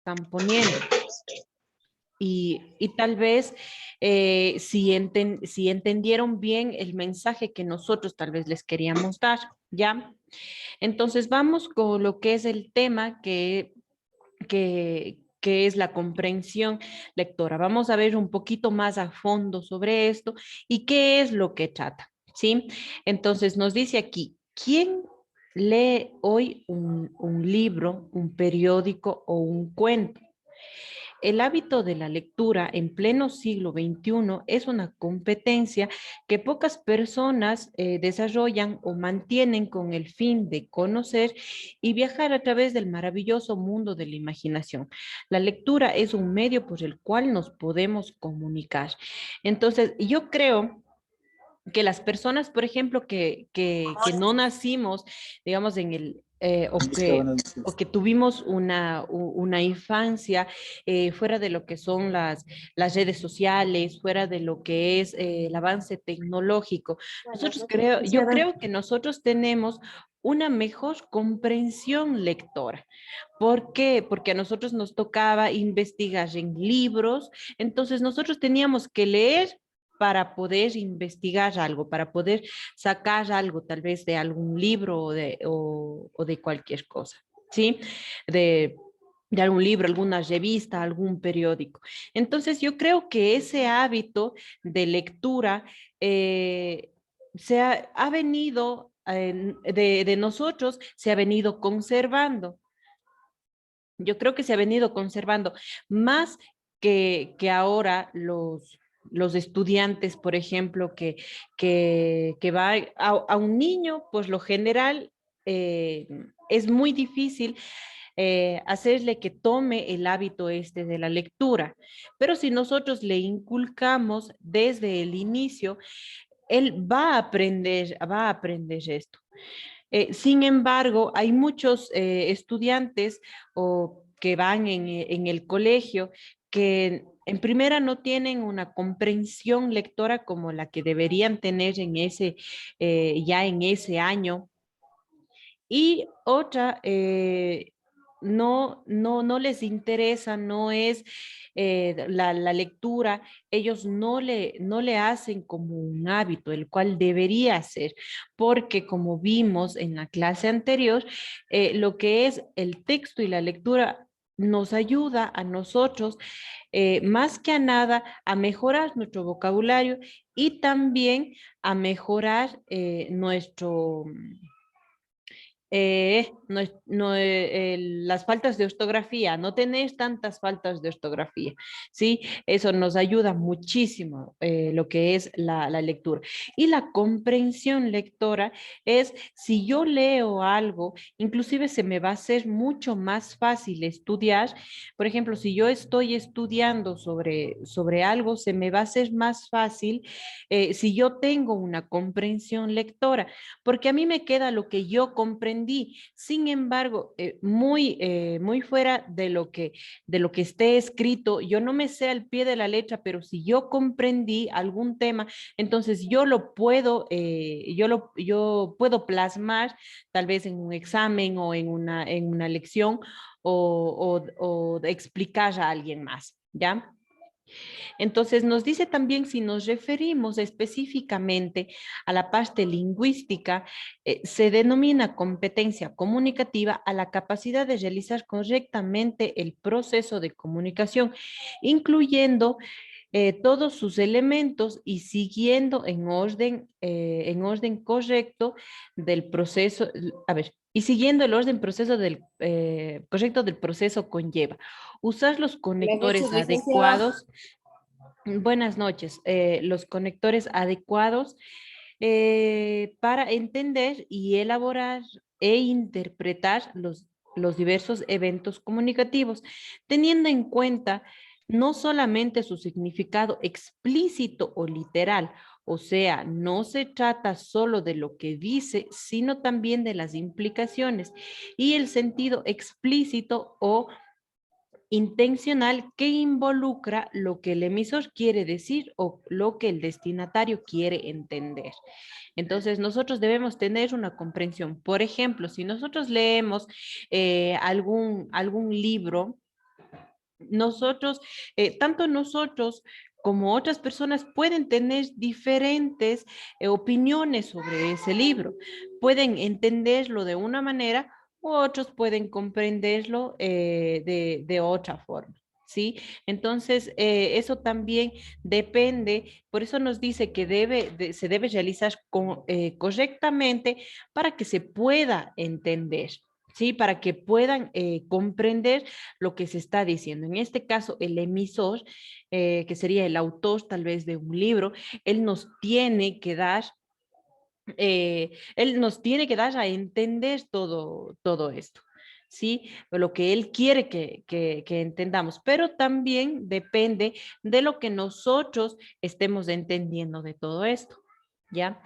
están poniendo. Y tal vez si entendieron bien el mensaje que nosotros tal vez les queríamos dar, ¿ya? Entonces vamos con lo que es el tema que es la comprensión lectora. Vamos a ver un poquito más a fondo sobre esto y qué es lo que trata, ¿sí? Entonces nos dice aquí, ¿quién lee hoy un libro, un periódico o un cuento? El hábito de la lectura en pleno siglo XXI es una competencia que pocas personas desarrollan o mantienen con el fin de conocer y viajar a través del maravilloso mundo de la imaginación. La lectura es un medio por el cual nos podemos comunicar. Entonces, yo creo que las personas, por ejemplo, que no nacimos, digamos, en el, o que tuvimos una infancia fuera de lo que son las redes sociales, fuera de lo que es el avance tecnológico, yo creo que nosotros tenemos una mejor comprensión lectora. ¿Por qué? Porque a nosotros nos tocaba investigar en libros, entonces nosotros teníamos que leer para poder investigar algo, para poder sacar algo tal vez de algún libro o de cualquier cosa, ¿sí? De, de algún libro, alguna revista, algún periódico. Entonces yo creo que ese hábito de lectura ha venido, de nosotros, se ha venido conservando. Yo creo que se ha venido conservando más que ahora los estudiantes, por ejemplo, que va a un niño, pues lo general eh, es muy difícil hacerle que tome el hábito este de la lectura. Pero si nosotros le inculcamos desde el inicio, él va a aprender esto. Sin embargo, hay muchos estudiantes o que van en el colegio que en primera no tienen una comprensión lectora como la que deberían tener ya en ese año. Y otra, no les interesa, no es la lectura, ellos no le hacen como un hábito, el cual debería ser, porque como vimos en la clase anterior, lo que es el texto y la lectura nos ayuda a nosotros, más que a nada, a mejorar nuestro vocabulario y también a mejorar las faltas de ortografía, no tener tantas faltas de ortografía, ¿sí? Eso nos ayuda muchísimo lo que es la lectura. Y la comprensión lectora es, si yo leo algo, inclusive se me va a hacer mucho más fácil estudiar. Por ejemplo, si yo estoy estudiando sobre algo, se me va a hacer más fácil si yo tengo una comprensión lectora porque a mí me queda lo que yo comprendí. Sin embargo, muy fuera de lo que esté escrito, yo no me sé al pie de la letra, pero si yo comprendí algún tema, entonces yo puedo plasmar tal vez en un examen o en una lección o explicar a alguien más, ¿ya? Entonces, nos dice también si nos referimos específicamente a la parte lingüística, se denomina competencia comunicativa a la capacidad de realizar correctamente el proceso de comunicación, incluyendo todos sus elementos y siguiendo en orden correcto del proceso, a ver, y siguiendo el orden proceso correcto del proceso conlleva usar los Buenas noches, conectores licenciada. adecuados. Buenas noches. Los conectores adecuados para entender y elaborar e interpretar los diversos eventos comunicativos, teniendo en cuenta no solamente su significado explícito o literal, o sea, no se trata solo de lo que dice, sino también de las implicaciones y el sentido explícito o intencional que involucra lo que el emisor quiere decir o lo que el destinatario quiere entender. Entonces, nosotros debemos tener una comprensión. Por ejemplo, si nosotros leemos algún libro, nosotros, tanto nosotros como otras personas pueden tener diferentes opiniones sobre ese libro. Pueden entenderlo de una manera u otros pueden comprenderlo de otra forma. ¿Sí? Entonces, eso también depende, por eso nos dice que se debe realizar correctamente para que se pueda entender. ¿Sí? Para que puedan comprender lo que se está diciendo. En este caso, el emisor, que sería el autor tal vez de un libro, él nos tiene que dar, él nos tiene que dar a entender todo esto. ¿Sí? Lo que él quiere que entendamos, pero también depende de lo que nosotros estemos entendiendo de todo esto, ¿ya?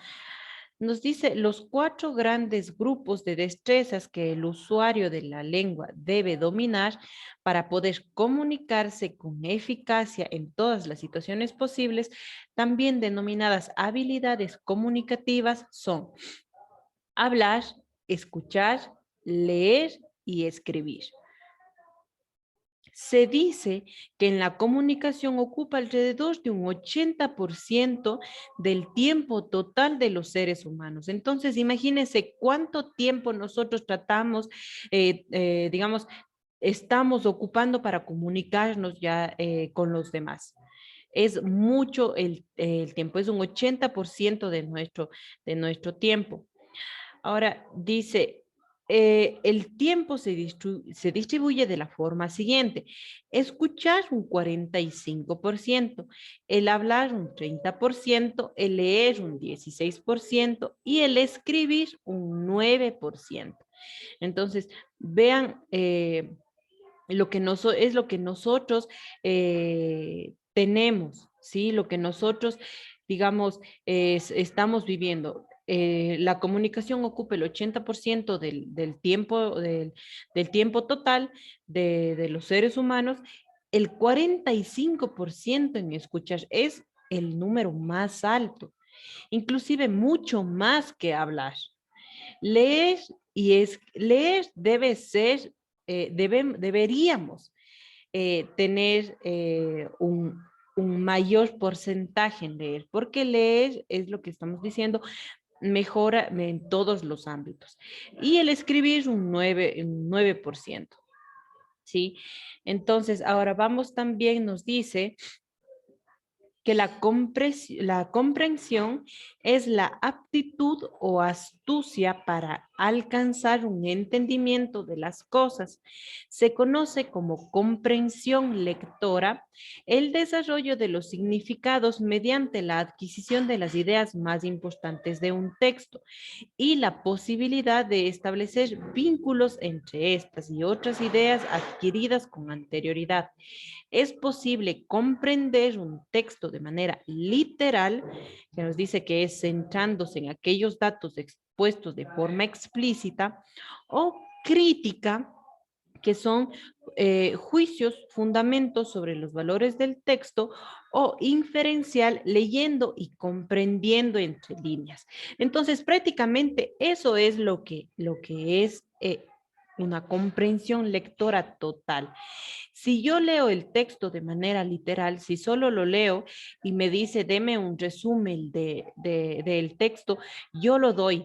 Nos dice los 4 grandes grupos de destrezas que el usuario de la lengua debe dominar para poder comunicarse con eficacia en todas las situaciones posibles, también denominadas habilidades comunicativas, son hablar, escuchar, leer y escribir. Se dice que en la comunicación ocupa alrededor de un 80% del tiempo total de los seres humanos. Entonces, imagínense cuánto tiempo nosotros tratamos, digamos, estamos ocupando para comunicarnos ya con los demás. Es mucho el tiempo, es un 80% de nuestro tiempo. Ahora dice, el tiempo se distribuye de la forma siguiente. Escuchar un 45%, el hablar un 30%, el leer un 16% y el escribir un 9%. Entonces, vean es lo que nosotros tenemos, ¿sí? Lo que nosotros, digamos, estamos viviendo. La comunicación ocupa el 80% del tiempo total de los seres humanos, el 45% en escuchar es el número más alto, inclusive mucho más que hablar. Leer debe ser, deberíamos tener un mayor porcentaje en leer, porque leer es lo que estamos diciendo, mejora en todos los ámbitos. Y el escribir un 9%. ¿Sí? Entonces, ahora vamos también, nos dice que la comprensión es la aptitud o astucia para alcanzar un entendimiento de las cosas. Se conoce como comprensión lectora el desarrollo de los significados mediante la adquisición de las ideas más importantes de un texto y la posibilidad de establecer vínculos entre estas y otras ideas adquiridas con anterioridad. Es posible comprender un texto de manera literal, que nos dice que es centrándose en aquellos datos expuestos de forma explícita, o crítica, que son juicios, fundamentos sobre los valores del texto, o inferencial, leyendo y comprendiendo entre líneas. Entonces, prácticamente eso es lo que es una comprensión lectora total. Si yo leo el texto de manera literal, si solo lo leo y me dice, deme un resumen del texto, yo lo doy.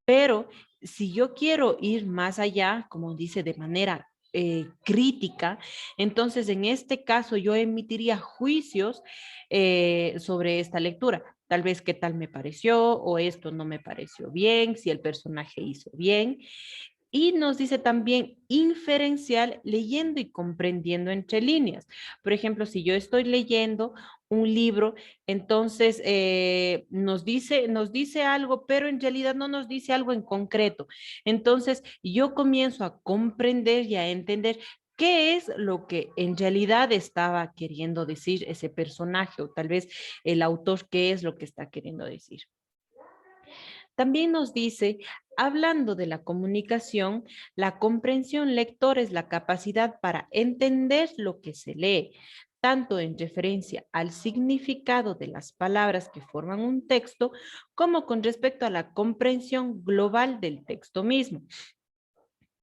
Pero si yo quiero ir más allá, como dice, de manera crítica, entonces en este caso yo emitiría juicios sobre esta lectura. Tal vez qué tal me pareció o esto no me pareció bien, si el personaje hizo bien. Y nos dice también inferencial, leyendo y comprendiendo entre líneas. Por ejemplo, si yo estoy leyendo un libro, entonces nos dice algo, pero en realidad no nos dice algo en concreto. Entonces yo comienzo a comprender y a entender qué es lo que en realidad estaba queriendo decir ese personaje o tal vez el autor, qué es lo que está queriendo decir. También nos dice, hablando de la comunicación, la comprensión lector es la capacidad para entender lo que se lee, tanto en referencia al significado de las palabras que forman un texto, como con respecto a la comprensión global del texto mismo.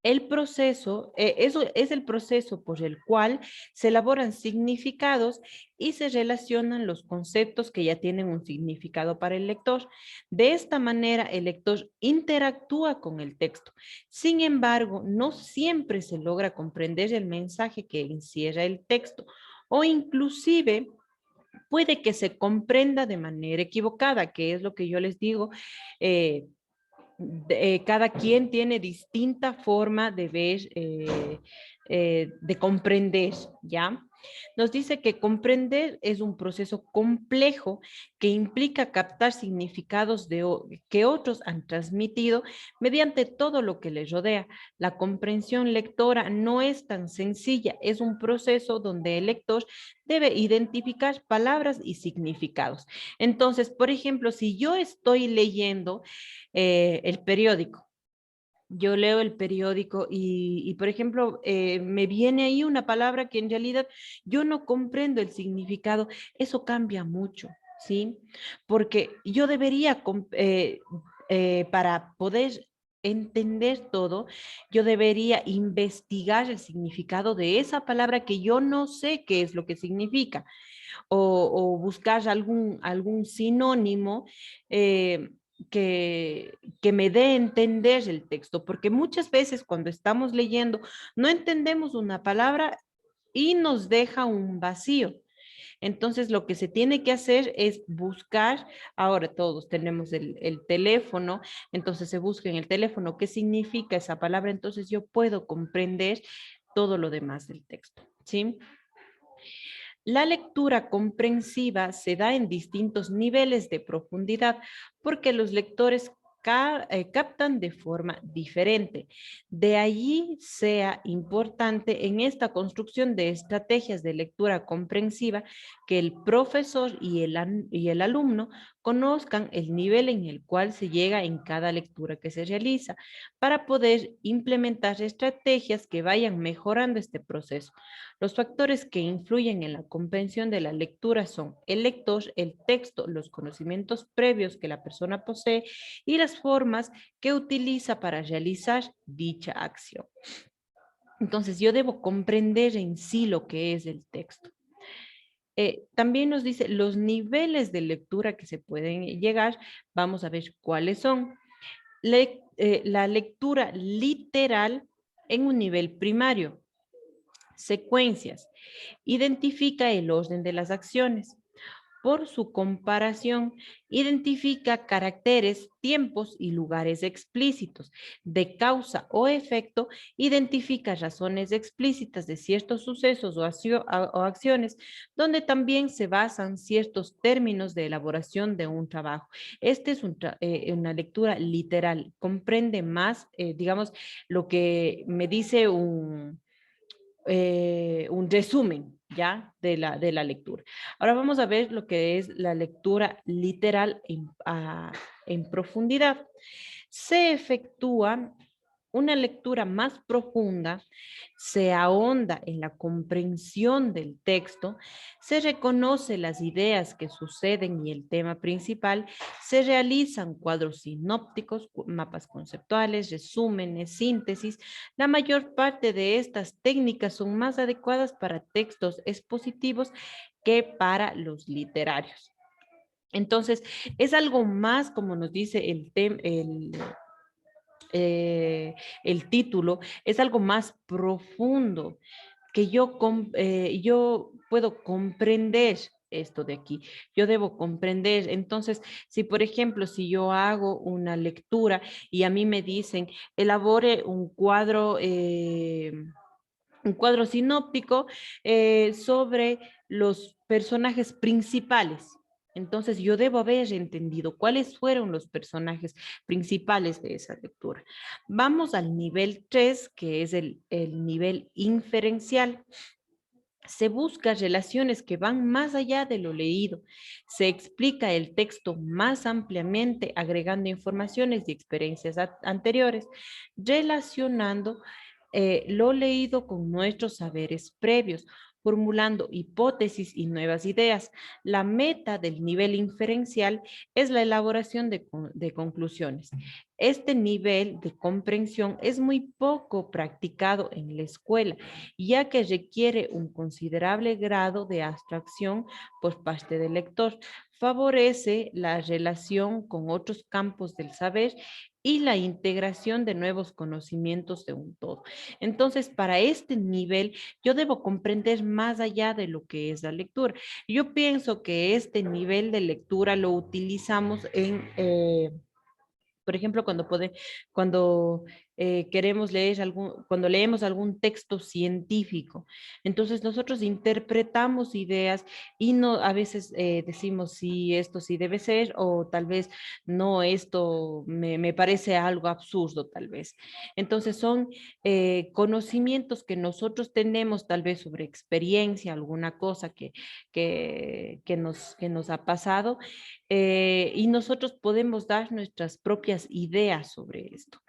El proceso, eso es el proceso por el cual se elaboran significados y se relacionan los conceptos que ya tienen un significado para el lector. De esta manera, el lector interactúa con el texto. Sin embargo, no siempre se logra comprender el mensaje que encierra el texto o inclusive puede que se comprenda de manera equivocada, que es lo que yo les digo. eh, Cada quien tiene distinta forma de ver, de comprender, ¿ya? Nos dice que comprender es un proceso complejo que implica captar significados que otros han transmitido mediante todo lo que les rodea. La comprensión lectora no es tan sencilla, es un proceso donde el lector debe identificar palabras y significados. Entonces, por ejemplo, si yo estoy leyendo el periódico. Yo leo el periódico por ejemplo, me viene ahí una palabra que en realidad yo no comprendo el significado. Eso cambia mucho, ¿sí? Porque yo debería, para poder entender todo, yo debería investigar el significado de esa palabra que yo no sé qué es lo que significa o buscar algún sinónimo eh, que me dé a entender el texto, porque muchas veces cuando estamos leyendo no entendemos una palabra y nos deja un vacío. Entonces, lo que se tiene que hacer es buscar, ahora todos tenemos el teléfono, entonces se busca en el teléfono qué significa esa palabra, entonces yo puedo comprender todo lo demás del texto, ¿sí? La lectura comprensiva se da en distintos niveles de profundidad porque los lectores captan de forma diferente. De allí sea importante en esta construcción de estrategias de lectura comprensiva que el profesor y el alumno conozcan el nivel en el cual se llega en cada lectura que se realiza para poder implementar estrategias que vayan mejorando este proceso. Los factores que influyen en la comprensión de la lectura son el lector, el texto, los conocimientos previos que la persona posee y las formas que utiliza para realizar dicha acción. Entonces, yo debo comprender en sí lo que es el texto. También nos dice los niveles de lectura que se pueden llegar. Vamos a ver cuáles son. La lectura literal en un nivel primario. Secuencias. Identifica el orden de las acciones. Por su comparación, identifica caracteres, tiempos y lugares explícitos. De causa o efecto, identifica razones explícitas de ciertos sucesos o acciones, donde también se basan ciertos términos de elaboración de un trabajo. Este es una lectura literal, comprende más, digamos, lo que me dice un resumen, ¿ya? De la lectura. Ahora vamos a ver lo que es la lectura literal en profundidad. Se efectúa una lectura más profunda, se ahonda en la comprensión del texto, se reconoce las ideas que suceden y el tema principal, se realizan cuadros sinópticos, mapas conceptuales, resúmenes, síntesis. La mayor parte de estas técnicas son más adecuadas para textos expositivos que para los literarios. Entonces, es algo más, como nos dice el título, es algo más profundo que yo puedo comprender esto de aquí. Yo debo comprender. Entonces, si por ejemplo, si yo hago una lectura y a mí me dicen, elabore un cuadro sinóptico sobre los personajes principales. Entonces yo debo haber entendido cuáles fueron los personajes principales de esa lectura. Vamos al nivel 3, que es el nivel inferencial. Se busca relaciones que van más allá de lo leído. Se explica el texto más ampliamente, agregando informaciones y experiencias anteriores, relacionando lo leído con nuestros saberes previos, formulando hipótesis y nuevas ideas. La meta del nivel inferencial es la elaboración de conclusiones. Este nivel de comprensión es muy poco practicado en la escuela, ya que requiere un considerable grado de abstracción por parte del lector. Favorece la relación con otros campos del saber y la integración de nuevos conocimientos de un todo. Entonces, para este nivel, yo debo comprender más allá de lo que es la lectura. Yo pienso que este nivel de lectura lo utilizamos por ejemplo, cuando queremos leer cuando leemos algún texto científico, entonces nosotros interpretamos ideas y no a veces decimos sí, esto sí debe ser, o tal vez no, esto me parece algo absurdo, tal vez. Entonces son conocimientos que nosotros tenemos tal vez sobre experiencia, alguna cosa que nos ha pasado, y nosotros podemos dar nuestras propias ideas sobre esto.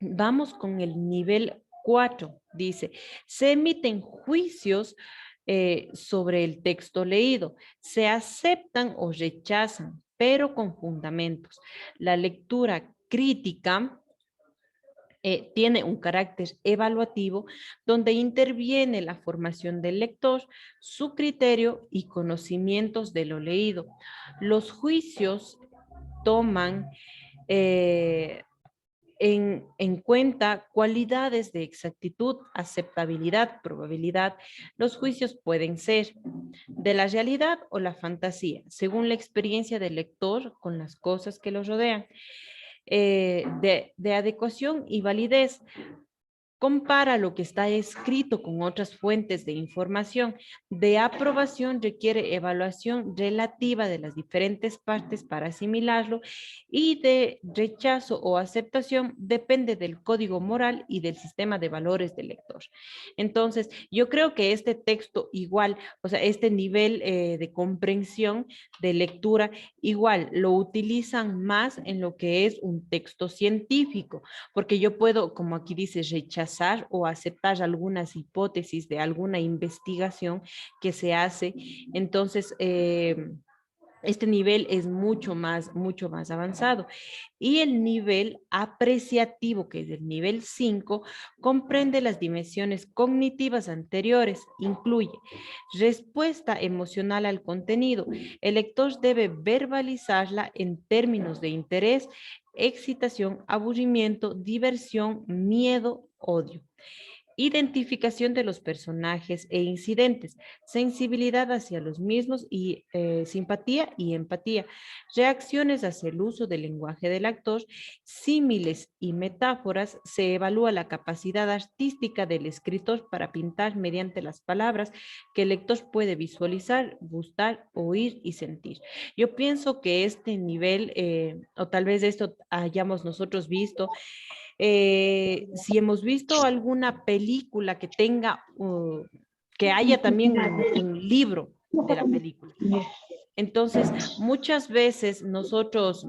Vamos con el nivel 4. Dice, se emiten juicios sobre el texto leído, se aceptan o rechazan, pero con fundamentos. La lectura crítica tiene un carácter evaluativo donde interviene la formación del lector, su criterio y conocimientos de lo leído. Los juicios toman eh, en cuenta cualidades de exactitud, aceptabilidad, probabilidad. Los juicios pueden ser de la realidad o la fantasía, según la experiencia del lector con las cosas que lo rodean. De adecuación y validez. Compara lo que está escrito con otras fuentes de información. De aprobación requiere evaluación relativa de las diferentes partes para asimilarlo, y de rechazo o aceptación depende del código moral y del sistema de valores del lector. Entonces, yo creo que este texto igual, o sea, este nivel de comprensión, de lectura, igual lo utilizan más en lo que es un texto científico, porque yo puedo, como aquí dice, rechazar o aceptar algunas hipótesis de alguna investigación que se hace. Entonces, este nivel es mucho más avanzado. Y el nivel apreciativo, que es el nivel 5, comprende las dimensiones cognitivas anteriores, incluye respuesta emocional al contenido. El lector debe verbalizarla en términos de interés, excitación, aburrimiento, diversión, miedo, odio. Identificación de los personajes e incidentes, sensibilidad hacia los mismos y simpatía y empatía, reacciones hacia el uso del lenguaje del actor, símiles y metáforas. Se evalúa la capacidad artística del escritor para pintar mediante las palabras que el lector puede visualizar, gustar, oír y sentir. Yo pienso que este nivel, o tal vez esto hayamos nosotros visto, si hemos visto alguna película que tenga, que haya también un libro de la película. Entonces, muchas veces nosotros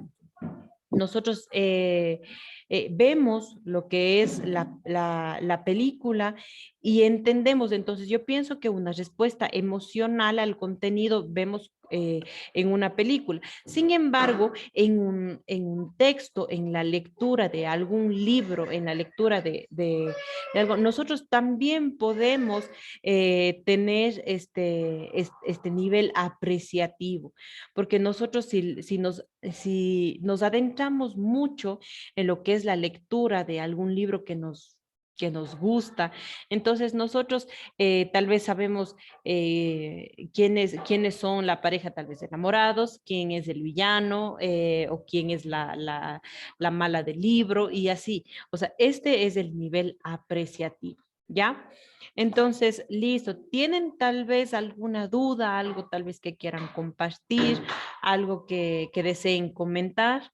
vemos lo que es la película y entendemos. Entonces, yo pienso que una respuesta emocional al contenido vemos en una película. Sin embargo, en un texto, en la lectura de algún libro, en la lectura de algo, nosotros también podemos tener este nivel apreciativo, porque nosotros si nos adentramos mucho en lo que es la lectura de algún libro que nos gusta, entonces nosotros tal vez sabemos quiénes son la pareja tal vez enamorados, quién es el villano, o quién es la mala del libro y así. O sea, este es el nivel apreciativo, ¿ya? Entonces, listo. ¿Tienen tal vez alguna duda, algo tal vez que quieran compartir, algo que deseen comentar?